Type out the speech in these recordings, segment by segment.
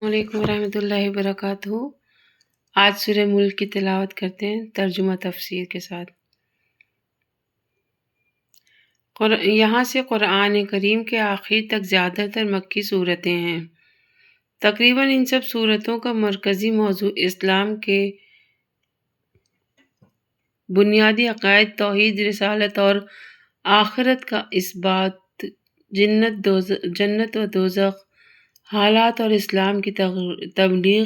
وعلیکم ورحمۃ اللہ وبرکاتہ۔ آج سورہ ملک کی تلاوت کرتے ہیں ترجمہ تفسیر کے ساتھ۔ یہاں سے قرآن کریم کے آخر تک زیادہ تر مکی صورتیں ہیں۔ تقریباً ان سب صورتوں کا مرکزی موضوع اسلام کے بنیادی عقائد، توحید، رسالت اور آخرت کا اثبات، جنت و دوزخ، حالات اور اسلام کی تبلیغ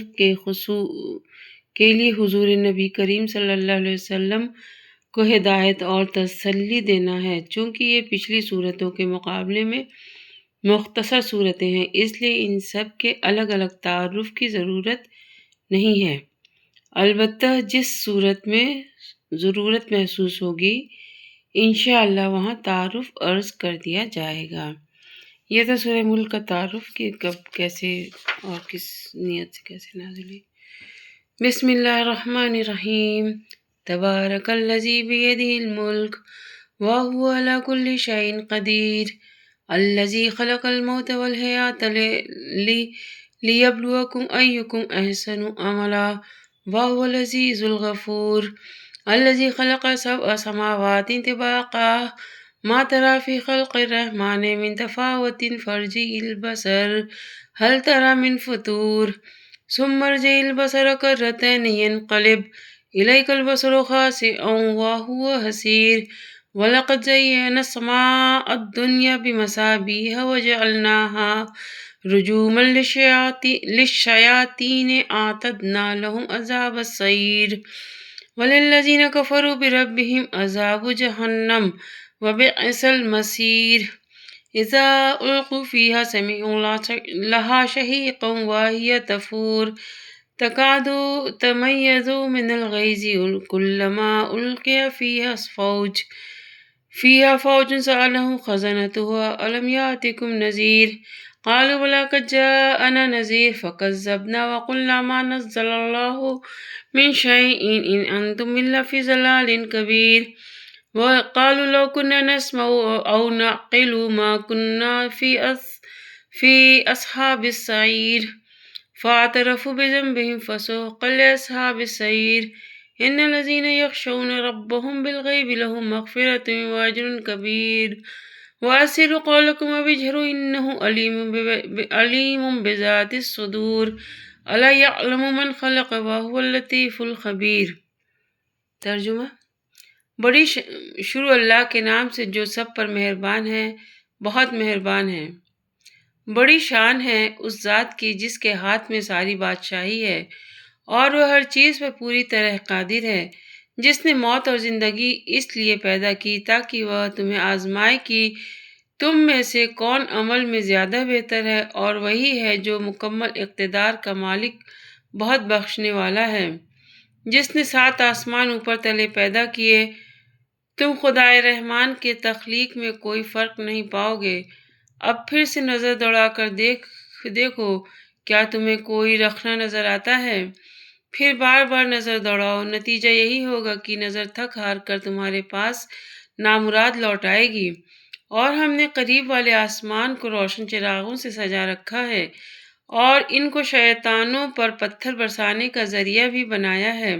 کے لیے حضور نبی کریم صلی اللہ علیہ وسلم کو ہدایت اور تسلی دینا ہے۔ چونکہ یہ پچھلی صورتوں کے مقابلے میں مختصر صورتیں ہیں، اس لیے ان سب کے الگ الگ تعارف کی ضرورت نہیں ہے۔ البتہ جس صورت میں ضرورت محسوس ہوگی انشاءاللہ وہاں تعارف عرض کر دیا جائے گا۔ یہ تو سورہ ملک کا تعارف کہ کب، کیسے اور کس نیت سے کیسے نازل ہوئی۔ بسم اللہ الرحمن الرحیم۔ تبارک الذی بیدہ الملک وہو علی کل شیء قدیر الذی خلق الموت والحیاۃ لیبلوکم ایکم احسن عملا وہو العزیز الغفور الذی خلق سبع سماوات طباقا ما ترى في خلق الرحمن من تفاوت فارجع البصر هل ترى من فطور ثم ارجع البصر كرتين ينقلب إليك البصر خاسئا وهو حسير ولقد زينا السماء الدنيا بمصابيح وجعلناها رجوما للشياطين أعتدنا لهم عذاب السعير وللذين كفروا بربهم عذاب جهنم وبئس المصير إذا ألقوا فيها سمعوا لها شهيقا وهي تفور تكاد تميز من الغيظ كلما ألقي فيها فوج سألهم خزنتها ألم يأتكم نذير قالوا بلى قد جاءنا نذير فكذبنا وقلنا ما نزل الله من شيء إن أنتم إلا في ضلال كبير وقالوا لو كنا نسمع أو نعقل ما كنا في أصحاب السعير فاعترفوا بذنبهم فسحقا لأصحاب السعير إن الذين يخشون ربهم بالغيب لهم مغفرة وأجر كبير وأسروا قولكم واجهروا إنه عليم بذات الصدور ألا يعلم من خلق وهو اللطيف الخبير۔ ترجمہ۔ بڑی شروع اللہ کے نام سے جو سب پر مہربان ہے، بہت مہربان ہے۔ بڑی شان ہے اس ذات کی جس کے ہاتھ میں ساری بادشاہی ہے اور وہ ہر چیز پر پوری طرح قادر ہے، جس نے موت اور زندگی اس لیے پیدا کی تاکہ وہ تمہیں آزمائے کہ تم میں سے کون عمل میں زیادہ بہتر ہے، اور وہی ہے جو مکمل اقتدار کا مالک، بہت بخشنے والا ہے۔ جس نے 7 آسمان اوپر تلے پیدا کیے، تم خدائے رحمان کے تخلیق میں کوئی فرق نہیں پاؤ گے۔ اب پھر سے نظر دوڑا کر دیکھو، کیا تمہیں کوئی رخنہ نظر آتا ہے؟ پھر بار بار نظر دوڑاؤ، نتیجہ یہی ہوگا کہ نظر تھک ہار کر تمہارے پاس نامراد لوٹ آئے گی۔ اور ہم نے قریب والے آسمان کو روشن چراغوں سے سجا رکھا ہے اور ان کو شیطانوں پر پتھر برسانے کا ذریعہ بھی بنایا ہے،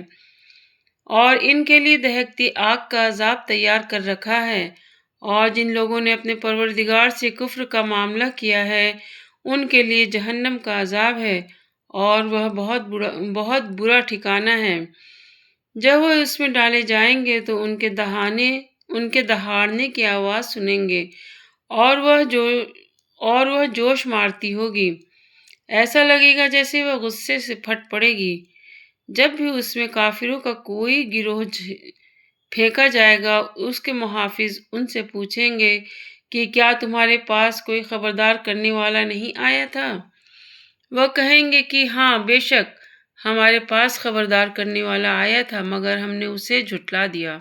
اور ان کے لیے دہکتی آگ کا عذاب تیار کر رکھا ہے۔ اور جن لوگوں نے اپنے پروردگار سے کفر کا معاملہ کیا ہے ان کے لیے جہنم کا عذاب ہے اور وہ بہت برا ٹھکانہ ہے۔ جب وہ اس میں ڈالے جائیں گے تو ان کے دہاڑنے کی آواز سنیں گے اور وہ جوش مارتی ہوگی، ایسا لگے گا جیسے وہ غصے سے پھٹ پڑے گی۔ جب بھی اس میں کافروں کا کوئی گروہ پھینکا جائے گا، اس کے محافظ ان سے پوچھیں گے کہ کیا تمہارے پاس کوئی خبردار کرنے والا نہیں آیا تھا؟ وہ کہیں گے کہ ہاں، بے شک ہمارے پاس خبردار کرنے والا آیا تھا مگر ہم نے اسے جھٹلا دیا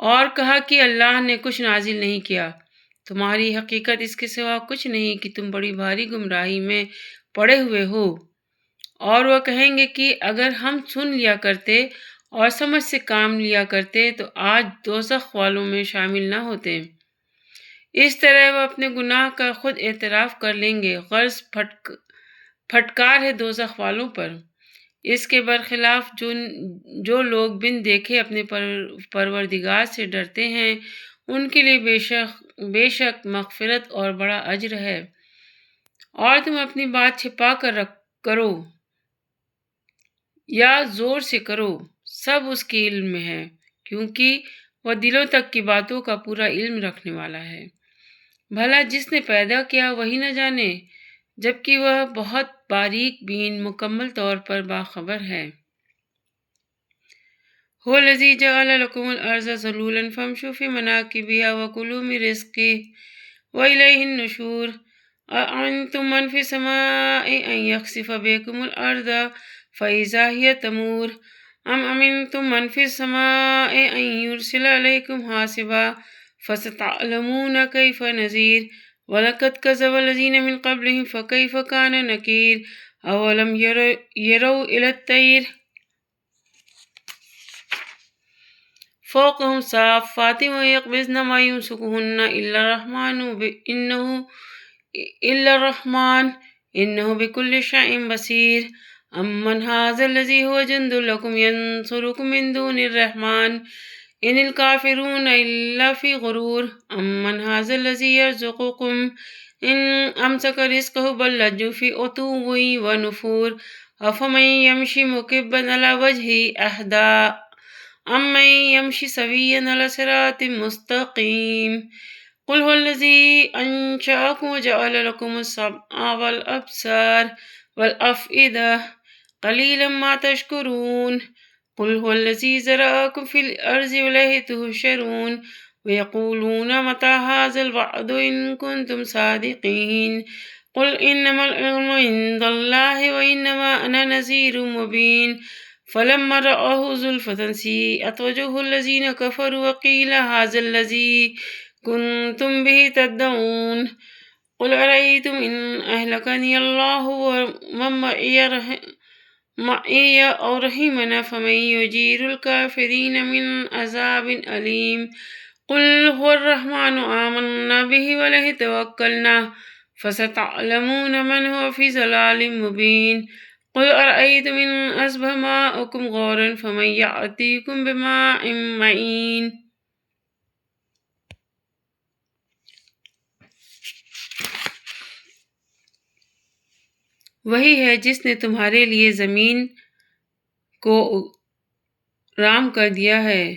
اور کہا کہ اللہ نے کچھ نازل نہیں کیا۔ تمہاری حقیقت اس کے سوا کچھ نہیں کہ تم بڑی بھاری گمراہی میں پڑے ہوئے ہو۔ اور وہ کہیں گے کہ اگر ہم سن لیا کرتے اور سمجھ سے کام لیا کرتے تو آج دوزخ والوں میں شامل نہ ہوتے۔ اس طرح وہ اپنے گناہ کا خود اعتراف کر لیں گے۔ غرض پھٹکار ہے دوزخ والوں پر۔ اس کے برخلاف جو لوگ بن دیکھے اپنے پروردگار سے ڈرتے ہیں ان کے لیے بے شک مغفرت اور بڑا اجر ہے۔ اور تم اپنی بات چھپا کر کرو یا زور سے کرو، سب اس کے علم میں ہے، کیونکہ وہ دلوں تک کی باتوں کا پورا علم رکھنے والا ہے۔ بھلا جس نے پیدا کیا وہی نہ جانے، جبکہ وہ بہت باریک بین مکمل طور پر باخبر ہے۔ هو الذی جعل لکم الارض ذلولا فامشوا فی مناکبها وکلوا من رزقہ والیہ النشور۔ أأمنتم من في السماء أن يخسف بكم الأرض فإذا هي تمور أم أمنتم من في السماء أن يرسل عليكم حاصبا فستعلمون كيف نذير ولقد كذب الذين من قبلهم فكيف كان نكير أولم يروا إلى الطير فوقهم صافات ويقبضن ما يمسكهن إلا الرحمن إنه بكل شيء بصير أمن هذا الذي هو جند لكم ينصركم من دون الرحمن إن الكافرون إلا في غرور أمن هذا الذي يرزقكم إن أمسك رزقه بل لجوا في عتو ونفور أفمن يمشي مكبا على وجهه أهدى أمن يمشي سويا على صراط مستقيم قل هو الذي أنشأكم وجعل لكم السمع والأبصار والأفئدة قليلا ما تشكرون قل هو الذي زرعكم في الأرض وإليه تحشرون ويقولون متى هذا الوعد إن كنتم صادقين قل إنما العلم عند الله وإنما أنا نذير مبين فلما رأوه زلفة سيئت وجوه الذين كفروا وقيل هذا الذي كنتم به تدعون قل أرأيتم إن أهلكني الله ومن معي أو رحمنا فمن يجير الكافرين من عذاب أليم قل هو الرحمن آمنا به وعليه توكلنا فستعلمون من هو في ضلال مبين قل أرأيتم إن أصبح ماؤكم غورا فمن يأتيكم بماء معين۔ وہی ہے جس نے تمہارے لیے زمین کو رام کر دیا ہے،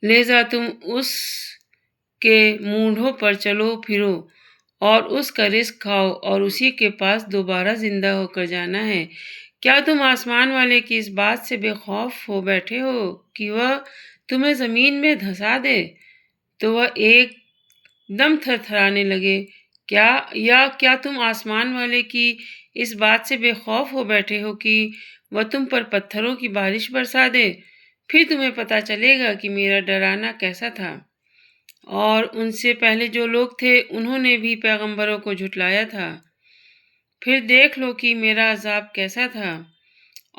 لہذا تم اس کے مونڈھوں پر چلو پھرو اور اس کا رزق کھاؤ اور اسی کے پاس دوبارہ زندہ ہو کر جانا ہے۔ کیا تم آسمان والے کی اس بات سے بے خوف ہو بیٹھے ہو کہ وہ تمہیں زمین میں دھسا دے تو وہ ایک دم تھر تھرانے لگے؟ کیا تم آسمان والے کی اس بات سے بے خوف ہو بیٹھے ہو کہ وہ تم پر پتھروں کی بارش برسا دے؟ پھر تمہیں پتہ چلے گا کہ میرا ڈرانا کیسا تھا۔ اور ان سے پہلے جو لوگ تھے انہوں نے بھی پیغمبروں کو جھٹلایا تھا، پھر دیکھ لو کہ میرا عذاب کیسا تھا۔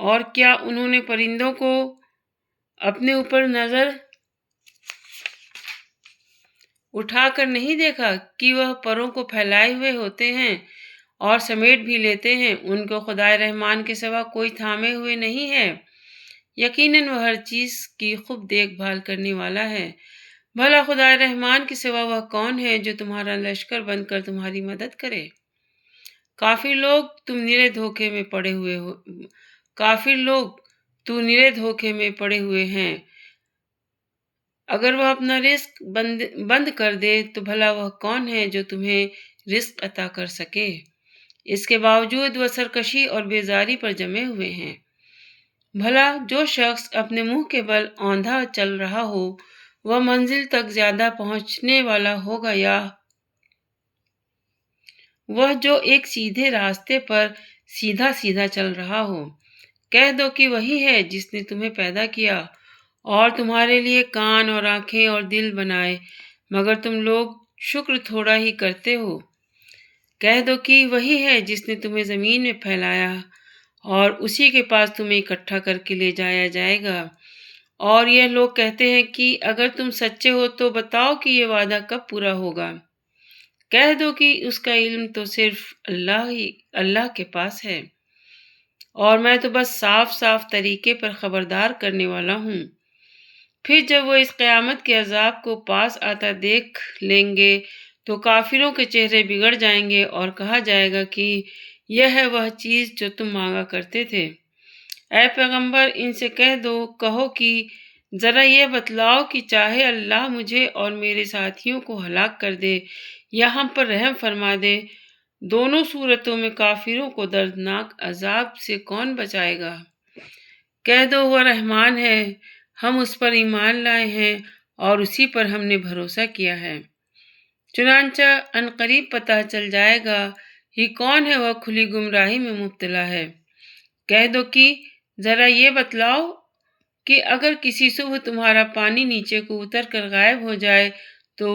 اور کیا انہوں نے پرندوں کو اپنے اوپر نظر اٹھا کر نہیں دیکھا کہ وہ پروں کو پھیلائے ہوئے ہوتے ہیں اور سمیٹ بھی لیتے ہیں؟ ان کو خدائے رحمان کے سوا کوئی تھامے ہوئے نہیں ہے، یقیناً وہ ہر چیز کی خوب دیکھ بھال کرنے والا ہے۔ بھلا خدائے رحمان کے سوا وہ کون ہے جو تمہارا لشکر بن کر تمہاری مدد کرے؟ کافر لوگ تو نرے دھوکے میں پڑے ہوئے ہیں۔ اگر وہ اپنا رزق بند کر دے تو بھلا وہ کون ہے جو تمہیں رزق عطا کر سکے؟ اس کے باوجود وہ سرکشی اور بیزاری پر جمے ہوئے ہیں۔ بھلا جو شخص اپنے منہ کے بل اوندھا چل رہا ہو وہ منزل تک زیادہ پہنچنے والا ہوگا یا وہ جو ایک سیدھے راستے پر سیدھا سیدھا چل رہا ہو؟ کہہ دو کہ وہی ہے جس نے تمہیں پیدا کیا اور تمہارے لیے کان اور آنکھیں اور دل بنائے، مگر تم لوگ شکر تھوڑا ہی کرتے ہو۔ کہہ دو کہ وہی ہے جس نے تمہیں زمین میں پھیلایا اور اسی کے پاس تمہیں اکٹھا کر کے لے جایا جائے گا۔ اور یہ لوگ کہتے ہیں کہ اگر تم سچے ہو تو بتاؤ کہ یہ وعدہ کب پورا ہوگا؟ کہہ دو کہ اس کا علم تو صرف اللہ کے پاس ہے، اور میں تو بس صاف صاف طریقے پر خبردار کرنے والا ہوں۔ پھر جب وہ اس قیامت کے عذاب کو پاس آتا دیکھ لیں گے تو کافروں کے چہرے بگڑ جائیں گے اور کہا جائے گا کہ یہ ہے وہ چیز جو تم مانگا کرتے تھے۔ اے پیغمبر، ان سے کہو کہ ذرا یہ بتلاؤ کہ چاہے اللہ مجھے اور میرے ساتھیوں کو ہلاک کر دے یا ہم پر رحم فرما دے، دونوں صورتوں میں کافروں کو دردناک عذاب سے کون بچائے گا؟ کہہ دو وہ رحمان ہے، ہم اس پر ایمان لائے ہیں اور اسی پر ہم نے بھروسہ کیا ہے۔ چنانچہ عنقریب پتہ چل جائے گا ہی کون ہے وہ کھلی گمراہی میں مبتلا ہے۔ کہہ دو کہ ذرا یہ بتلاؤ کہ اگر کسی صبح تمہارا پانی نیچے کو اتر کر غائب ہو جائے تو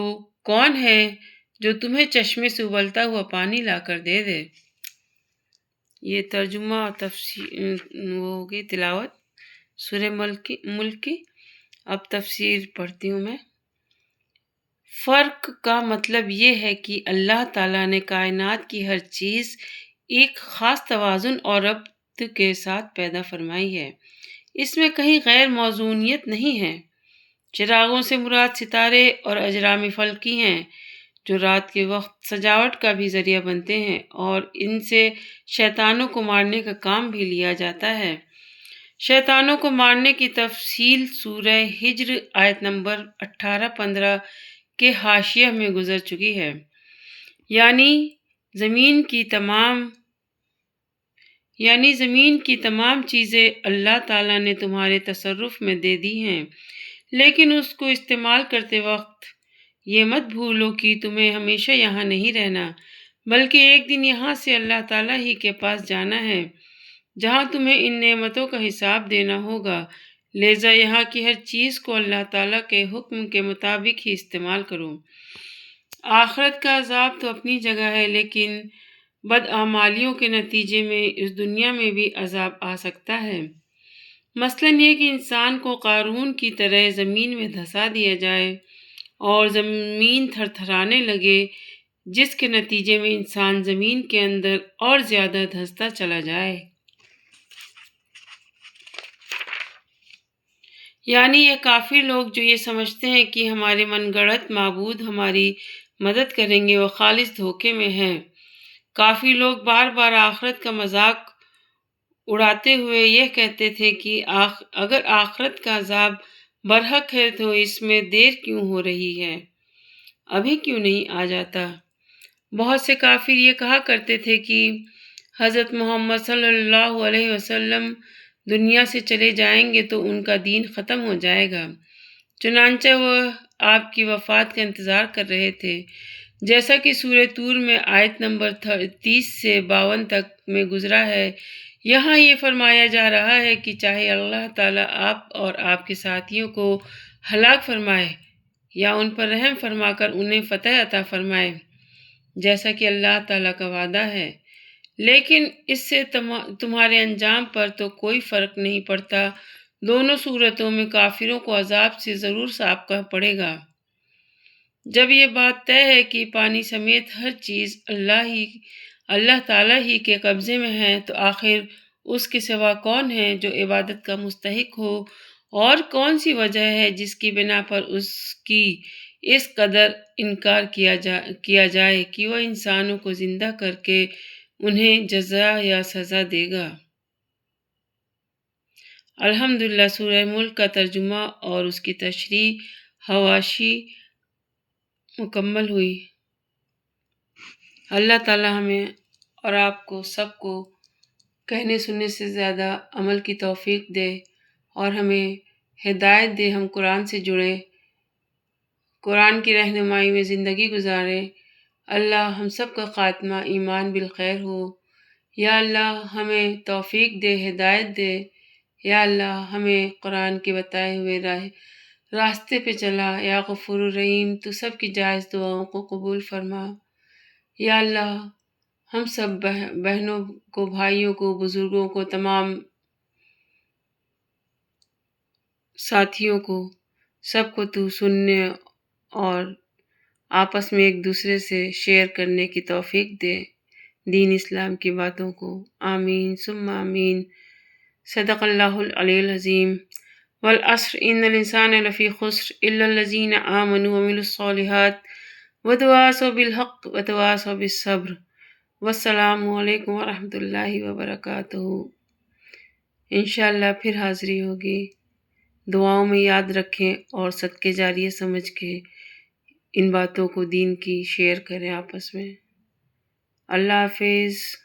کون ہے جو تمہیں چشمے سے ابلتا ہوا پانی لا کر دے دے؟ یہ ترجمہ اور تفسیر وہ ہوگی تلاوت سورہ ملک کی۔ اب تفسیر پڑھتی ہوں میں۔ فرق کا مطلب یہ ہے کہ اللہ تعالیٰ نے کائنات کی ہر چیز ایک خاص توازن اور ربط کے ساتھ پیدا فرمائی ہے۔ اس میں کہیں غیر موزونیت نہیں ہے۔ چراغوں سے مراد ستارے اور اجرام فلکی ہیں جو رات کے وقت سجاوٹ کا بھی ذریعہ بنتے ہیں، اور ان سے شیطانوں کو مارنے کا کام بھی لیا جاتا ہے۔ شیطانوں کو مارنے کی تفصیل سورہ ہجر آیت نمبر 18-15 کے حاشیہ میں گزر چکی ہے۔ یعنی زمین کی تمام چیزیں اللہ تعالیٰ نے تمہارے تصرف میں دے دی ہیں، لیکن اس کو استعمال کرتے وقت یہ مت بھولو کہ تمہیں ہمیشہ یہاں نہیں رہنا، بلکہ ایک دن یہاں سے اللہ تعالیٰ ہی کے پاس جانا ہے جہاں تمہیں ان نعمتوں کا حساب دینا ہوگا، لہذا یہاں کی ہر چیز کو اللہ تعالیٰ کے حکم کے مطابق ہی استعمال کرو۔ آخرت کا عذاب تو اپنی جگہ ہے، لیکن بدعمالیوں کے نتیجے میں اس دنیا میں بھی عذاب آ سکتا ہے۔ مثلاً یہ کہ انسان کو قارون کی طرح زمین میں دھسا دیا جائے اور زمین تھر تھرانے لگے، جس کے نتیجے میں انسان زمین کے اندر اور زیادہ دھستا چلا جائے۔ یعنی یہ کافر لوگ جو یہ سمجھتے ہیں کہ ہمارے من گڑت معبود ہماری مدد کریں گے، وہ خالص دھوکے میں ہیں۔ کافی لوگ بار بار آخرت کا مذاق اڑاتے ہوئے یہ کہتے تھے کہ اگر آخرت کا عذاب برحق ہے تو اس میں دیر کیوں ہو رہی ہے، ابھی کیوں نہیں آ جاتا؟ بہت سے کافر یہ کہا کرتے تھے کہ حضرت محمد صلی اللہ علیہ وسلم دنیا سے چلے جائیں گے تو ان کا دین ختم ہو جائے گا، چنانچہ وہ آپ کی وفات کا انتظار کر رہے تھے، جیسا کہ سورہ طور میں آیت نمبر 30 سے 52 تک میں گزرا ہے۔ یہاں یہ فرمایا جا رہا ہے کہ چاہے اللہ تعالیٰ آپ اور آپ کے ساتھیوں کو ہلاک فرمائے یا ان پر رحم فرما کر انہیں فتح عطا فرمائے، جیسا کہ اللہ تعالیٰ کا وعدہ ہے، لیکن اس سے تمہارے انجام پر تو کوئی فرق نہیں پڑتا۔ دونوں صورتوں میں کافروں کو عذاب سے ضرور سابقہ پڑے گا۔ جب یہ بات طے ہے کہ پانی سمیت ہر چیز اللہ تعالیٰ ہی کے قبضے میں ہے، تو آخر اس کے سوا کون ہے جو عبادت کا مستحق ہو، اور کون سی وجہ ہے جس کی بنا پر اس کی اس قدر انکار کیا جائے کہ وہ انسانوں کو زندہ کر کے انہیں جزا یا سزا دے گا؟ الحمدللہ سورہ ملک کا ترجمہ اور اس کی تشریح حواشی مکمل ہوئی۔ اللہ تعالیٰ ہمیں اور آپ کو سب کو کہنے سننے سے زیادہ عمل کی توفیق دے اور ہمیں ہدایت دے، ہم قرآن سے جڑیں، قرآن کی رہنمائی میں زندگی گزاریں۔ اللہ ہم سب کا خاتمہ ایمان بالخیر ہو۔ یا اللہ ہمیں توفیق دے، ہدایت دے۔ یا اللہ ہمیں قرآن کے بتائے ہوئے راستے پہ چلا۔ یا غفور الرحیم تو سب کی جائز دعاؤں کو قبول فرما۔ یا اللہ ہم سب بہنوں کو، بھائیوں کو، بزرگوں کو، تمام ساتھیوں کو، سب کو تو سننے اور آپس میں ایک دوسرے سے شیئر کرنے کی توفیق دے دین اسلام کی باتوں کو۔ آمین ثم آمین۔ صدق اللہ العلی العظیم۔ والعصر ان الانسان لفی خسر الا الذین آمنوا وعملوا الصالحات وتواصوا بالحق وتواصوا بالصبر۔ والسلام علیکم ورحمۃ اللہ وبرکاتہ۔ انشاءاللہ پھر حاضری ہوگی۔ دعاؤں میں یاد رکھیں اور صدقے جاریہ سمجھ کے ان باتوں کو دین کی شیئر کریں آپس میں۔ اللہ حافظ۔